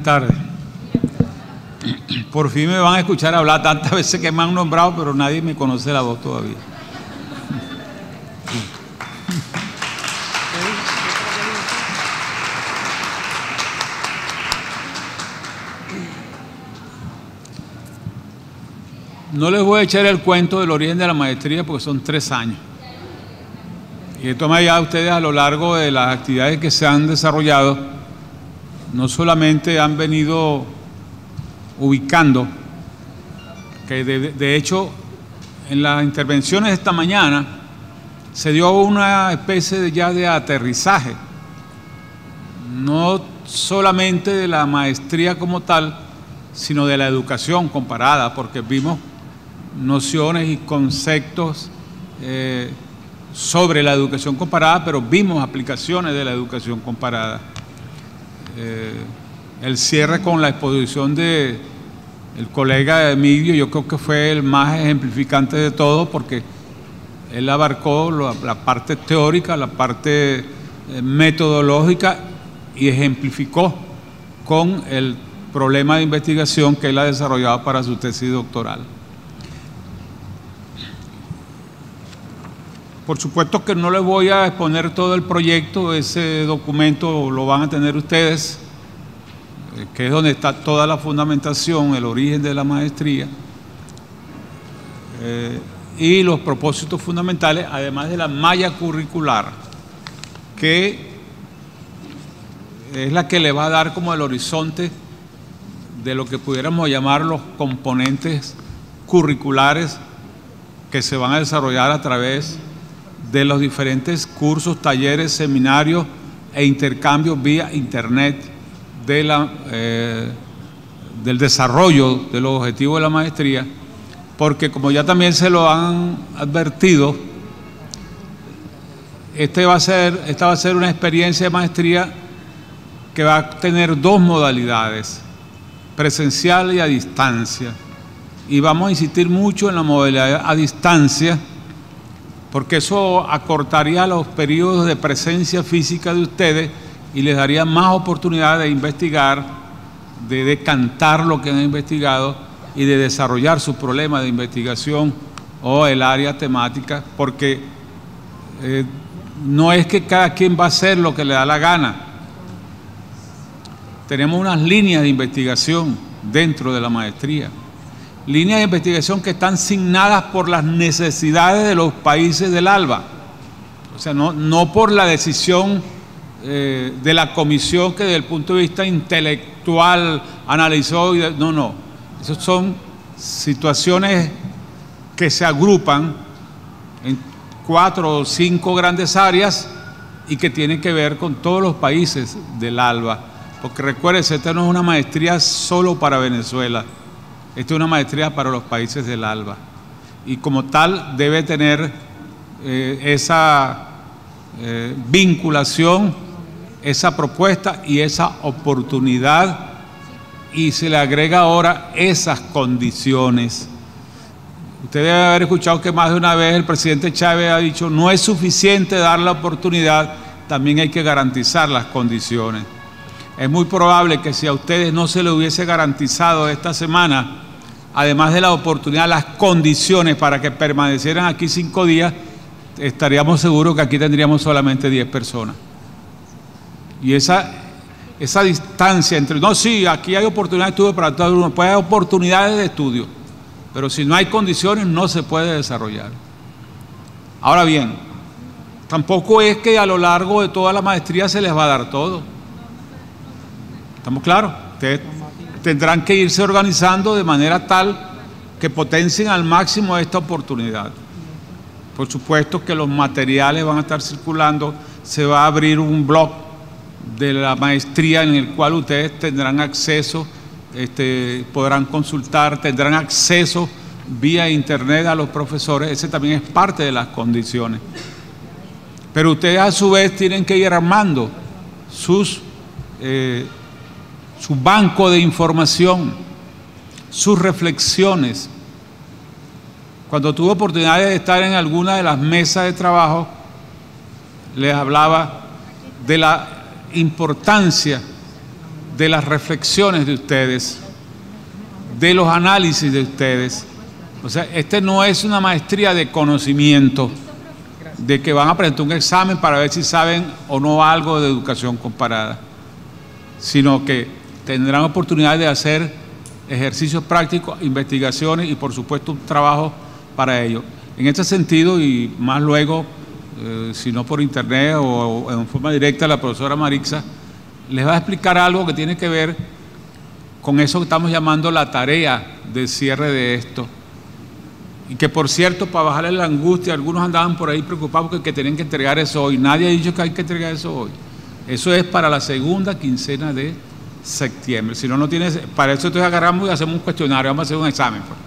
Buenas tardes. Por fin me van a escuchar hablar tantas veces que me han nombrado, pero nadie me conoce la voz todavía. No les voy a echar el cuento del origen de la maestría porque son 3 años. Y esto me ha llevado a ustedes a lo largo de las actividades que se han desarrollado. No solamente han venido ubicando, que de hecho en las intervenciones de esta mañana se dio una especie de aterrizaje, no solamente de la maestría como tal, sino de la educación comparada, porque vimos nociones y conceptos sobre la educación comparada, pero vimos aplicaciones de la educación comparada. El cierre con la exposición del colega Emilio, yo creo que fue el más ejemplificante de todo, porque él abarcó la parte teórica, la parte metodológica y ejemplificó con el problema de investigación que él ha desarrollado para su tesis doctoral. Por supuesto que no les voy a exponer todo el proyecto, ese documento lo van a tener ustedes, que es donde está toda la fundamentación, el origen de la maestría y los propósitos fundamentales, además de la malla curricular, que es la que le va a dar como el horizonte de lo que pudiéramos llamar los componentes curriculares que se van a desarrollar a través de los diferentes cursos, talleres, seminarios e intercambios vía internet del desarrollo de los objetivos de la maestría, porque como ya también se lo han advertido, esta va a ser una experiencia de maestría que va a tener 2 modalidades, presencial y a distancia, y vamos a insistir mucho en la modalidad a distancia, porque eso acortaría los periodos de presencia física de ustedes y les daría más oportunidad de investigar, de decantar lo que han investigado y de desarrollar su problema de investigación o el área temática, porque no es que cada quien va a hacer lo que le da la gana. Tenemos unas líneas de investigación dentro de la maestría. Líneas de investigación que están asignadas por las necesidades de los países del ALBA. O sea, no por la decisión de la comisión que desde el punto de vista intelectual analizó. No. Esas son situaciones que se agrupan en 4 o 5 grandes áreas y que tienen que ver con todos los países del ALBA. Porque recuérdense, esta no es una maestría solo para Venezuela. Esta es una maestría para los países del ALBA y como tal debe tener esa vinculación, esa propuesta y esa oportunidad, y se le agrega ahora esas condiciones. Usted debe haber escuchado que más de una vez el presidente Chávez ha dicho: no es suficiente dar la oportunidad, también hay que garantizar las condiciones. Es muy probable que si a ustedes no se les hubiese garantizado esta semana, además de la oportunidad, las condiciones para que permanecieran aquí 5 días, estaríamos seguros que aquí tendríamos solamente 10 personas. Y esa distancia entre, no, sí, aquí hay oportunidades de estudio para todo el mundo, pues hay oportunidades de estudio, pero si no hay condiciones no se puede desarrollar. Ahora bien, tampoco es que a lo largo de toda la maestría se les va a dar todo. ¿Estamos claros? Ustedes tendrán que irse organizando de manera tal que potencien al máximo esta oportunidad. Por supuesto que los materiales van a estar circulando, se va a abrir un blog de la maestría en el cual ustedes tendrán acceso, podrán consultar, tendrán acceso vía internet a los profesores. Ese también es parte de las condiciones. Pero ustedes a su vez tienen que ir armando su banco de información, sus reflexiones. Cuando tuve oportunidad de estar en alguna de las mesas de trabajo, les hablaba de la importancia de las reflexiones de ustedes, de los análisis de ustedes. O sea, no es una maestría de conocimiento, de que van a presentar un examen para ver si saben o no algo de educación comparada, sino que tendrán oportunidad de hacer ejercicios prácticos, investigaciones y por supuesto un trabajo para ello. En este sentido, y más luego, si no por internet o en forma directa, la profesora Marixa les va a explicar algo que tiene que ver con eso que estamos llamando la tarea de cierre de esto. Y que, por cierto, para bajarle la angustia, algunos andaban por ahí preocupados porque tenían que entregar eso hoy. Nadie ha dicho que hay que entregar eso hoy. Eso es para la segunda quincena de septiembre. Si no, no tiene, para eso entonces agarramos y hacemos un cuestionario, vamos a hacer un examen. Pues.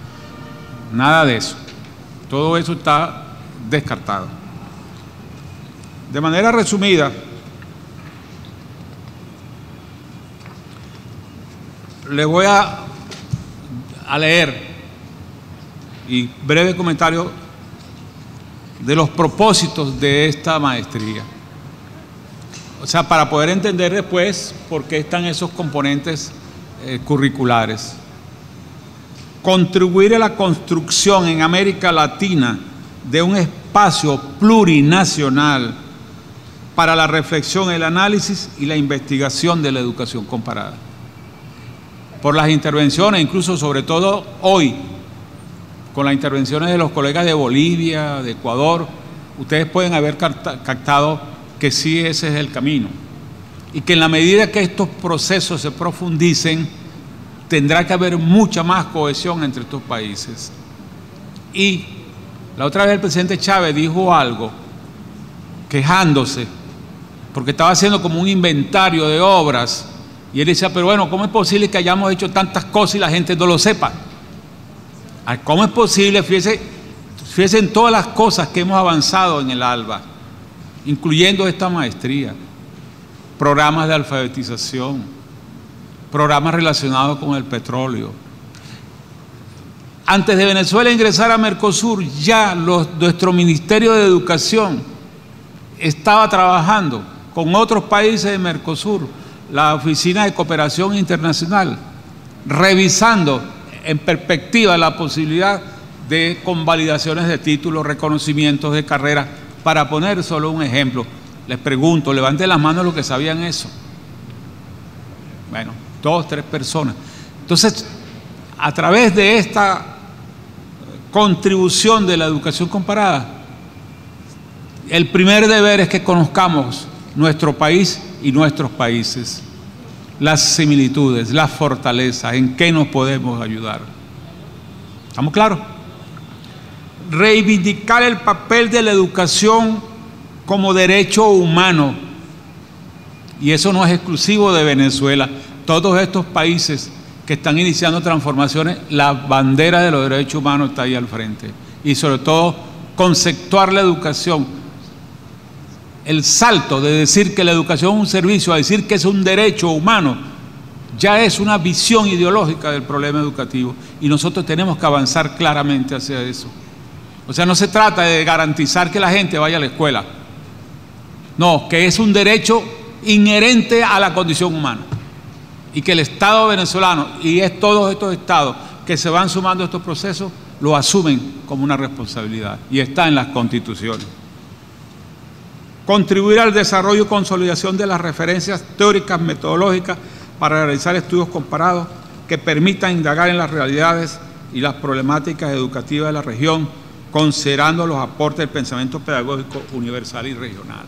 Nada de eso. Todo eso está descartado. De manera resumida, le voy a leer y breve comentario de los propósitos de esta maestría. O sea, para poder entender después por qué están esos componentes curriculares. Contribuir a la construcción en América Latina de un espacio plurinacional para la reflexión, el análisis y la investigación de la educación comparada. Por las intervenciones, incluso sobre todo hoy, con las intervenciones de los colegas de Bolivia, de Ecuador, ustedes pueden haber captado que sí ese es el camino. Y que en la medida que estos procesos se profundicen, tendrá que haber mucha más cohesión entre estos países. Y la otra vez el presidente Chávez dijo algo, quejándose, porque estaba haciendo como un inventario de obras, y él decía, pero bueno, ¿cómo es posible que hayamos hecho tantas cosas y la gente no lo sepa? ¿Cómo es posible? Fíjense en todas las cosas que hemos avanzado en el ALBA, incluyendo esta maestría, programas de alfabetización, programas relacionados con el petróleo. Antes de Venezuela ingresar a Mercosur, ya nuestro Ministerio de Educación estaba trabajando con otros países de Mercosur, la Oficina de Cooperación Internacional, revisando en perspectiva la posibilidad de convalidaciones de títulos, reconocimientos de carrera. Para poner solo un ejemplo, les pregunto, levanten las manos los que sabían eso. Bueno, 2, 3 personas. Entonces, a través de esta contribución de la educación comparada, el primer deber es que conozcamos nuestro país y nuestros países, las similitudes, las fortalezas, en qué nos podemos ayudar. ¿Estamos claros? Reivindicar el papel de la educación como derecho humano, y eso no es exclusivo de Venezuela. Todos estos países que están iniciando transformaciones, la bandera de los derechos humanos está ahí al frente, y sobre todo conceptuar la educación. El salto de decir que la educación es un servicio a decir que es un derecho humano ya es una visión ideológica del problema educativo, y nosotros tenemos que avanzar claramente hacia eso. O sea, no se trata de garantizar que la gente vaya a la escuela, no, que es un derecho inherente a la condición humana, y que el Estado venezolano y todos estos estados que se van sumando a estos procesos lo asumen como una responsabilidad, y está en las constituciones. Contribuir al desarrollo y consolidación de las referencias teóricas, metodológicas para realizar estudios comparados que permitan indagar en las realidades y las problemáticas educativas de la región, considerando los aportes del pensamiento pedagógico universal y regional.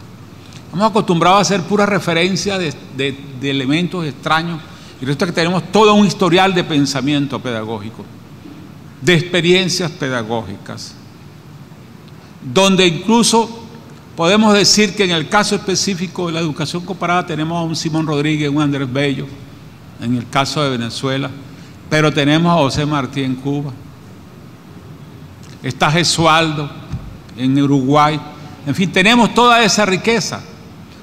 Estamos acostumbrados a hacer pura referencia de elementos extraños, y resulta que tenemos todo un historial de pensamiento pedagógico, de experiencias pedagógicas, donde incluso podemos decir que en el caso específico de la educación comparada tenemos a un Simón Rodríguez, un Andrés Bello, en el caso de Venezuela, pero tenemos a José Martí en Cuba, está Gesualdo en Uruguay, en fin, tenemos toda esa riqueza.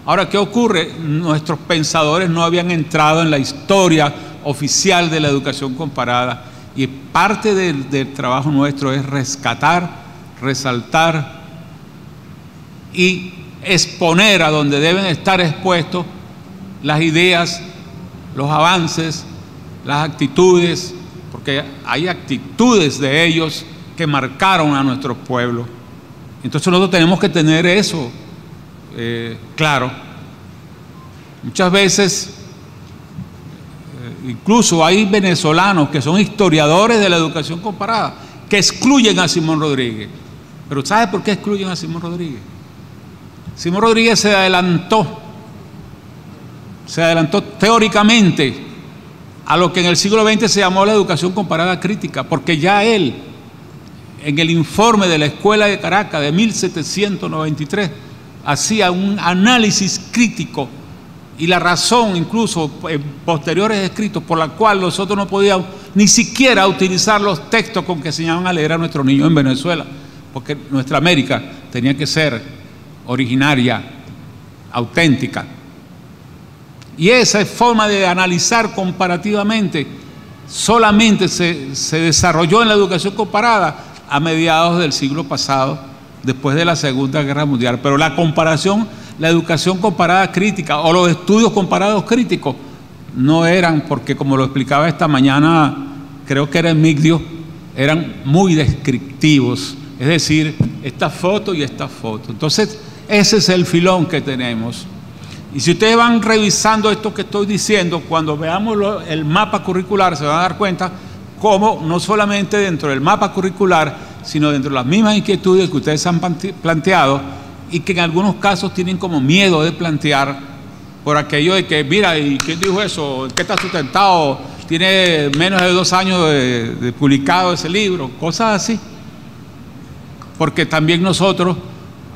Ahora, ¿qué ocurre? Nuestros pensadores no habían entrado en la historia oficial de la educación comparada, y parte del trabajo nuestro es rescatar, resaltar y exponer a donde deben estar expuestos las ideas los avances, las actitudes, porque hay actitudes de ellos que marcaron a nuestro pueblo. Entonces nosotros tenemos que tener eso claro. Muchas veces, incluso hay venezolanos que son historiadores de la educación comparada, que excluyen a Simón Rodríguez. Pero ¿sabe por qué excluyen a Simón Rodríguez? Simón Rodríguez se adelantó teóricamente a lo que en el siglo XX se llamó la educación comparada crítica, porque ya él, en el informe de la Escuela de Caracas de 1793, hacía un análisis crítico y la razón, incluso en posteriores escritos, por la cual nosotros no podíamos ni siquiera utilizar los textos con que enseñaban a leer a nuestros niños en Venezuela, porque nuestra América tenía que ser originaria, auténtica. Y esa forma de analizar comparativamente solamente se desarrolló en la educación comparada a mediados del siglo pasado, después de la Segunda Guerra Mundial. Pero la comparación, la educación comparada crítica o los estudios comparados críticos no eran, porque como lo explicaba esta mañana, creo que era Emigdio, eran muy descriptivos, es decir, esta foto y esta foto. Entonces, ese es el filón que tenemos. Y si ustedes van revisando esto que estoy diciendo, cuando veamos el mapa curricular, se van a dar cuenta cómo no solamente dentro del mapa curricular, sino dentro de las mismas inquietudes que ustedes han planteado y que en algunos casos tienen como miedo de plantear por aquello de que, mira, ¿y quién dijo eso? ¿En qué está sustentado? Tiene menos de 2 años de publicado ese libro, cosas así. Porque también nosotros,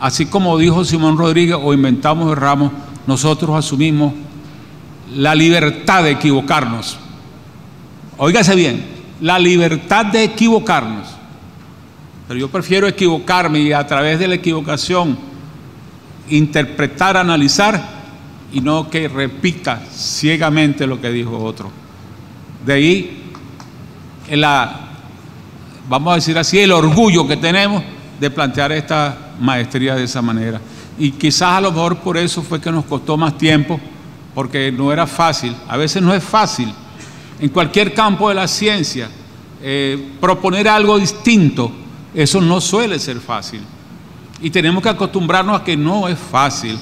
así como dijo Simón Rodríguez, o inventamos Ramos, nosotros asumimos la libertad de equivocarnos. Óigase bien, la libertad de equivocarnos. Pero yo prefiero equivocarme y a través de la equivocación interpretar, analizar y no que repita ciegamente lo que dijo otro. De ahí, vamos a decir así, el orgullo que tenemos de plantear esta maestría de esa manera. Y quizás a lo mejor por eso fue que nos costó más tiempo, porque no era fácil. A veces no es fácil. En cualquier campo de la ciencia, proponer algo distinto, eso no suele ser fácil. Y tenemos que acostumbrarnos a que no es fácil.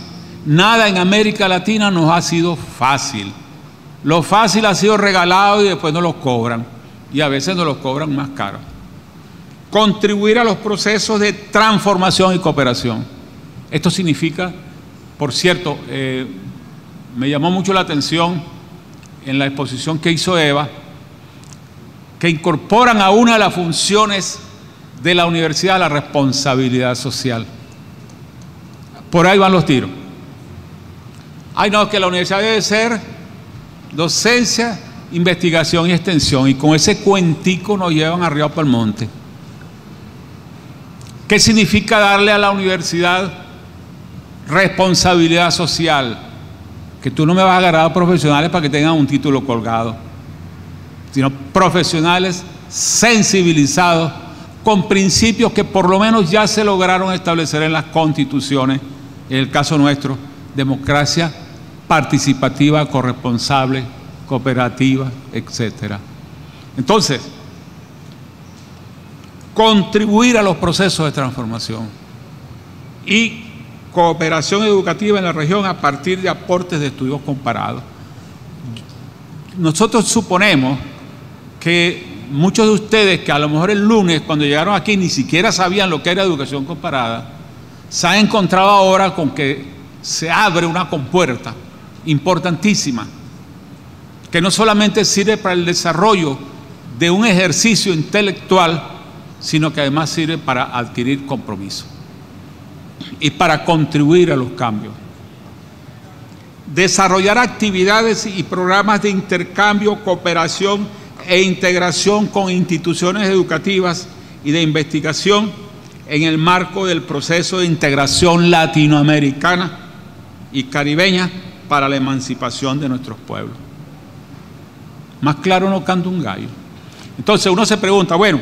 Nada en América Latina nos ha sido fácil. Lo fácil ha sido regalado y después nos lo cobran. Y a veces nos lo cobran más caro. Contribuir a los procesos de transformación y cooperación. Esto significa, por cierto, me llamó mucho la atención en la exposición que hizo Eva, que incorporan a una de las funciones de la universidad la responsabilidad social. Por ahí van los tiros. Ay, no, que la universidad debe ser docencia, investigación y extensión, y con ese cuentico nos llevan arriba para el monte. ¿Qué significa darle a la universidad responsabilidad social? Que tú no me vas a agarrar a profesionales para que tengan un título colgado, sino profesionales sensibilizados con principios que por lo menos ya se lograron establecer en las constituciones, en el caso nuestro, democracia participativa, corresponsable, cooperativa, etc. Entonces, contribuir a los procesos de transformación y cooperación educativa en la región a partir de aportes de estudios comparados. Nosotros suponemos que muchos de ustedes que a lo mejor el lunes cuando llegaron aquí ni siquiera sabían lo que era educación comparada, se han encontrado ahora con que se abre una compuerta importantísima que no solamente sirve para el desarrollo de un ejercicio intelectual, sino que además sirve para adquirir compromiso y para contribuir a los cambios. Desarrollar actividades y programas de intercambio, cooperación e integración con instituciones educativas y de investigación en el marco del proceso de integración latinoamericana y caribeña para la emancipación de nuestros pueblos. Más claro no canta un gallo. Entonces uno se pregunta, bueno,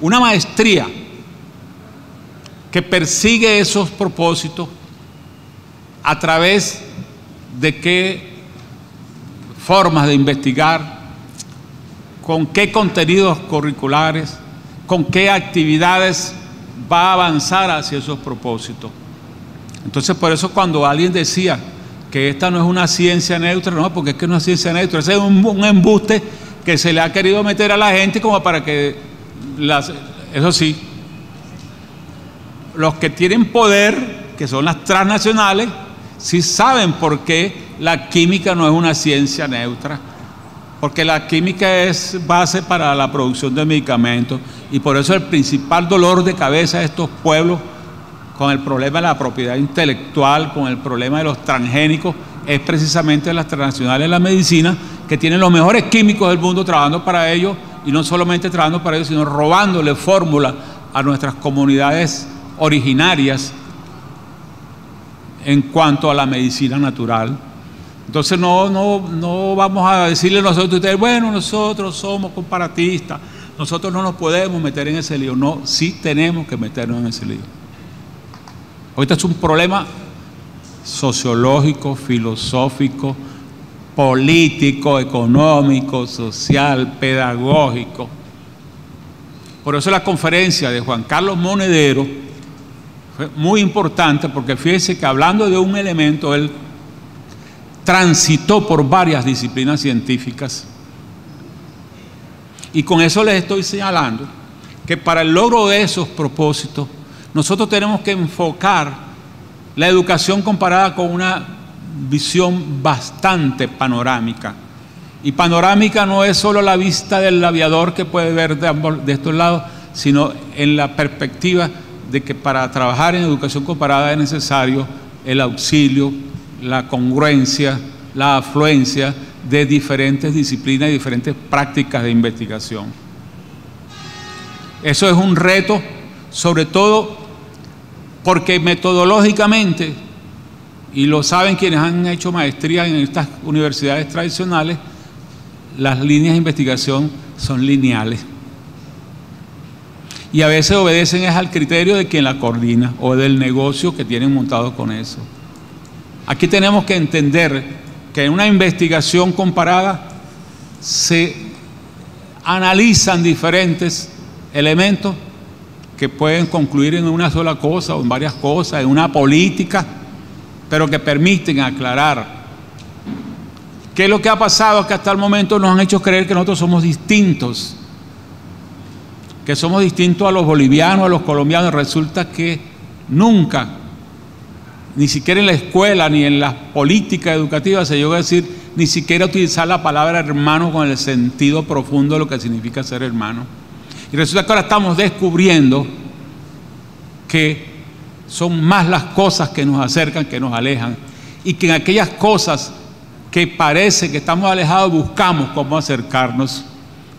una maestría que persigue esos propósitos, ¿a través de qué formas de investigar, con qué contenidos curriculares, con qué actividades va a avanzar hacia esos propósitos. Entonces, por eso cuando alguien decía que esta no es una ciencia neutra, no, porque es que no es ciencia neutra, ese es un embuste que se le ha querido meter a la gente como para que, eso sí, los que tienen poder, que son las transnacionales, sí saben por qué la química no es una ciencia neutra, porque la química es base para la producción de medicamentos, y por eso el principal dolor de cabeza de estos pueblos con el problema de la propiedad intelectual, con el problema de los transgénicos, es precisamente las transnacionales de la medicina, que tienen los mejores químicos del mundo trabajando para ellos, y no solamente trabajando para ellos, sino robándole fórmula a nuestras comunidades originarias en cuanto a la medicina natural. Entonces no vamos a decirle nosotros a ustedes, bueno, nosotros somos comparatistas, nosotros no nos podemos meter en ese lío. No, sí tenemos que meternos en ese lío. Ahorita es un problema sociológico, filosófico, político, económico, social, pedagógico. Por eso la conferencia de Juan Carlos Monedero fue muy importante, porque fíjense que hablando de un elemento, él transitó por varias disciplinas científicas, y con eso les estoy señalando que para el logro de esos propósitos nosotros tenemos que enfocar la educación comparada con una visión bastante panorámica. Y panorámica no es solo la vista del aviador que puede ver de estos lados, sino en la perspectiva de que para trabajar en educación comparada es necesario el auxilio, la congruencia, la afluencia de diferentes disciplinas y diferentes prácticas de investigación. Eso es un reto, sobre todo porque metodológicamente, y lo saben quienes han hecho maestría en estas universidades tradicionales, las líneas de investigación son lineales. Y a veces obedecen es al criterio de quien la coordina o del negocio que tienen montado con eso. Aquí tenemos que entender que en una investigación comparada se analizan diferentes elementos que pueden concluir en una sola cosa o en varias cosas, en una política, pero que permiten aclarar qué es lo que ha pasado, que hasta el momento nos han hecho creer que nosotros somos distintos, que somos distintos a los bolivianos, a los colombianos. Resulta que nunca, ni siquiera en la escuela ni en las políticas educativas se llegó a decir, ni siquiera utilizar la palabra hermano con el sentido profundo de lo que significa ser hermano. Y resulta que ahora estamos descubriendo que son más las cosas que nos acercan que nos alejan, y que en aquellas cosas que parece que estamos alejados buscamos cómo acercarnos,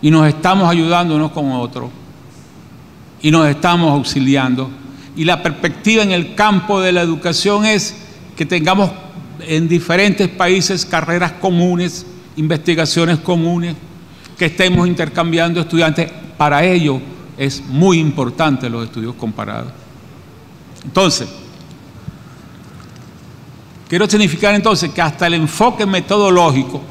y nos estamos ayudando unos con otros y nos estamos auxiliando. Y la perspectiva en el campo de la educación es que tengamos en diferentes países carreras comunes, investigaciones comunes, que estemos intercambiando estudiantes. Para ello es muy importante los estudios comparados. Entonces, quiero significar entonces que hasta el enfoque metodológico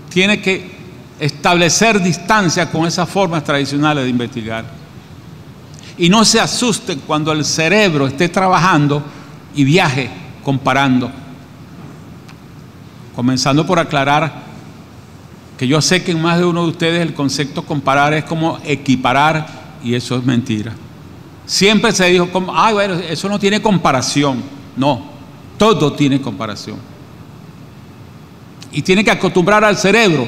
tiene que establecer distancia con esas formas tradicionales de investigar. Y no se asusten cuando el cerebro esté trabajando y viaje comparando. Comenzando por aclarar que yo sé que en más de uno de ustedes el concepto comparar es como equiparar, y eso es mentira. Siempre se dijo, bueno, eso no tiene comparación. No, todo tiene comparación. Y tiene que acostumbrar al cerebro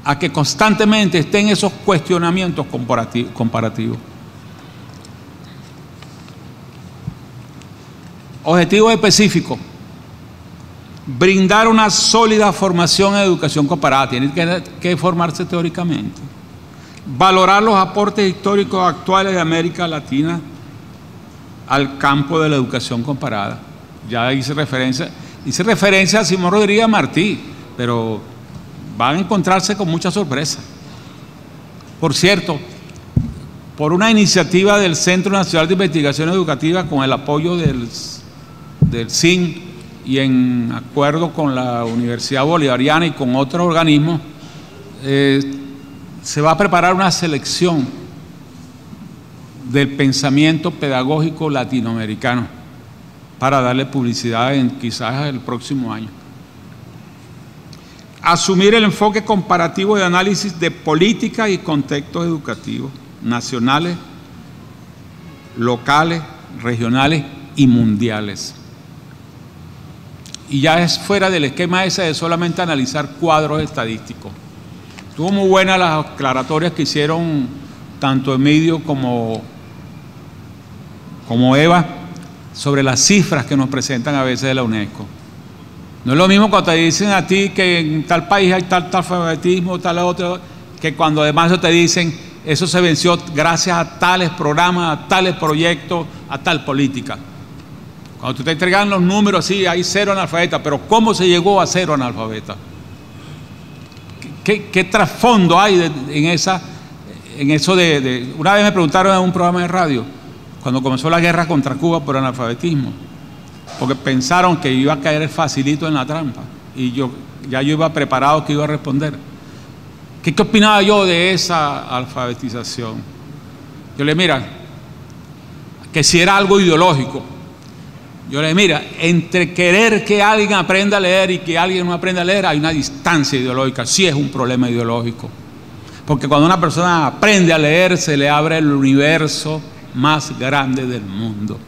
a que constantemente estén esos cuestionamientos comparativos. Objetivos específicos: brindar una sólida formación en educación comparada. Tienen que formarse teóricamente. Valorar los aportes históricos actuales de América Latina al campo de la educación comparada. Ya hice referencia a Simón Rodríguez Martí, pero van a encontrarse con mucha sorpresa. Por cierto, por una iniciativa del Centro Nacional de Investigación Educativa con el apoyo del CIN y en acuerdo con la Universidad Bolivariana y con otros organismos, se va a preparar una selección del pensamiento pedagógico latinoamericano para darle publicidad quizás el próximo año. Asumir el enfoque comparativo de análisis de política y contextos educativos nacionales, locales, regionales y mundiales. Y ya es fuera del esquema ese de solamente analizar cuadros estadísticos. Estuvo muy buenas las aclaratorias que hicieron tanto Emilio como Eva sobre las cifras que nos presentan a veces de la UNESCO. No es lo mismo cuando te dicen a ti que en tal país hay tal alfabetismo, tal otro, que cuando además te dicen eso se venció gracias a tales programas, a tales proyectos, a tal política. Cuando te entregan los números, sí, hay 0 analfabetas, pero ¿cómo se llegó a 0 analfabetas? ¿Qué trasfondo hay en eso de... Una vez me preguntaron en un programa de radio, cuando comenzó la guerra contra Cuba por analfabetismo, porque pensaron que iba a caer facilito en la trampa, y yo iba preparado que iba a responder. ¿Qué opinaba yo de esa alfabetización? Yo le dije, mira, que si era algo ideológico. Yo le dije, mira, entre querer que alguien aprenda a leer y que alguien no aprenda a leer hay una distancia ideológica, sí es un problema ideológico. Porque cuando una persona aprende a leer se le abre el universo más grande del mundo.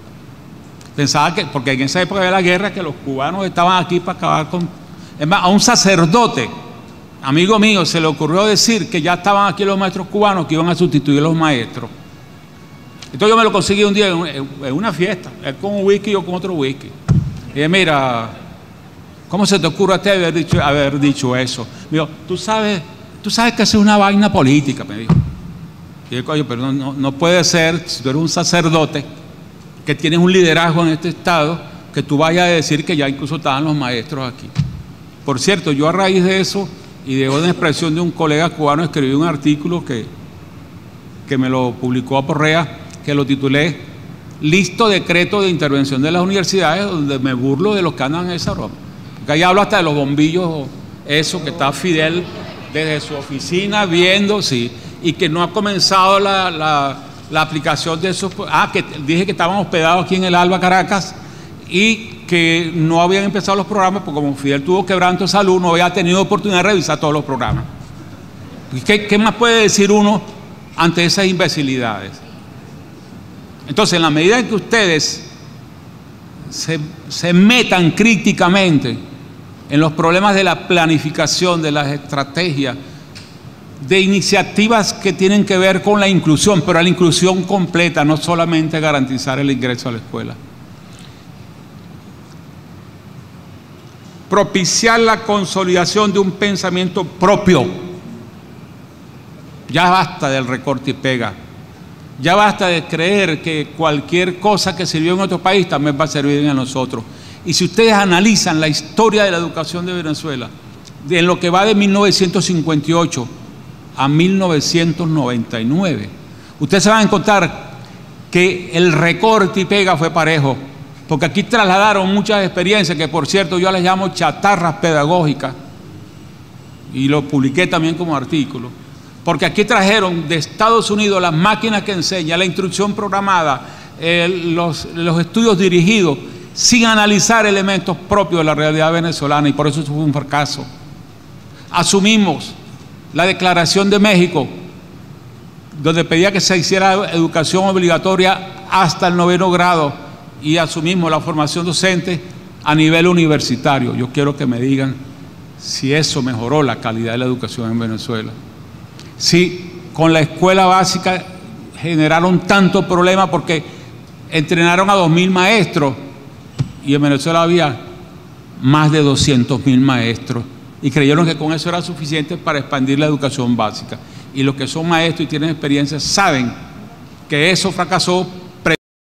Pensaba que, porque en esa época de la guerra, que los cubanos estaban aquí para acabar con... Es más, a un sacerdote, amigo mío, se le ocurrió decir que ya estaban aquí los maestros cubanos que iban a sustituir a los maestros. Entonces yo me lo conseguí un día en una fiesta, él con un whisky y yo con otro whisky. Y dije, mira, ¿cómo se te ocurre a ti haber dicho eso? Me dijo, tú sabes que eso es una vaina política, me dijo. Y yo, oye, pero no puede ser, si tú eres un sacerdote, que tienes un liderazgo en este estado, que tú vayas a decir que ya incluso estaban los maestros aquí. Por cierto, yo a raíz de eso y de una expresión de un colega cubano escribí un artículo que me lo publicó a Porrea, que lo titulé Listo decreto de intervención de las universidades, donde me burlo de los que andan en esa broma. Porque ahí hablo hasta de los bombillos, eso que está Fidel desde su oficina viendo, sí, y que no ha comenzado la aplicación de esos... que dije que estaban hospedados aquí en el Alba Caracas y que no habían empezado los programas, porque como Fidel tuvo quebranto de salud, no había tenido oportunidad de revisar todos los programas. ¿Qué más puede decir uno ante esas imbecilidades? Entonces, en la medida en que ustedes se metan críticamente en los problemas de la planificación, de las estrategias, de iniciativas que tienen que ver con la inclusión, pero la inclusión completa, no solamente garantizar el ingreso a la escuela. Propiciar la consolidación de un pensamiento propio. Ya basta del recorte y pega. Ya basta de creer que cualquier cosa que sirvió en otro país también va a servir a nosotros. Y si ustedes analizan la historia de la educación de Venezuela, en lo que va de 1958 a 1999, ustedes se van a encontrar que el recorte y pega fue parejo, porque aquí trasladaron muchas experiencias que, por cierto, yo las llamo chatarras pedagógicas, y lo publiqué también como artículo, porque aquí trajeron de Estados Unidos las máquinas que enseñan, la instrucción programada, los estudios dirigidos, sin analizar elementos propios de la realidad venezolana, y por eso fue un fracaso. Asumimos la Declaración de México, donde pedía que se hiciera educación obligatoria hasta el 9º grado, y asumimos la formación docente a nivel universitario. Yo quiero que me digan si eso mejoró la calidad de la educación en Venezuela. Si con la escuela básica generaron tanto problema porque entrenaron a 2.000 maestros y en Venezuela había más de 200.000 maestros y creyeron que con eso era suficiente para expandir la educación básica. Y los que son maestros y tienen experiencia saben que eso fracasó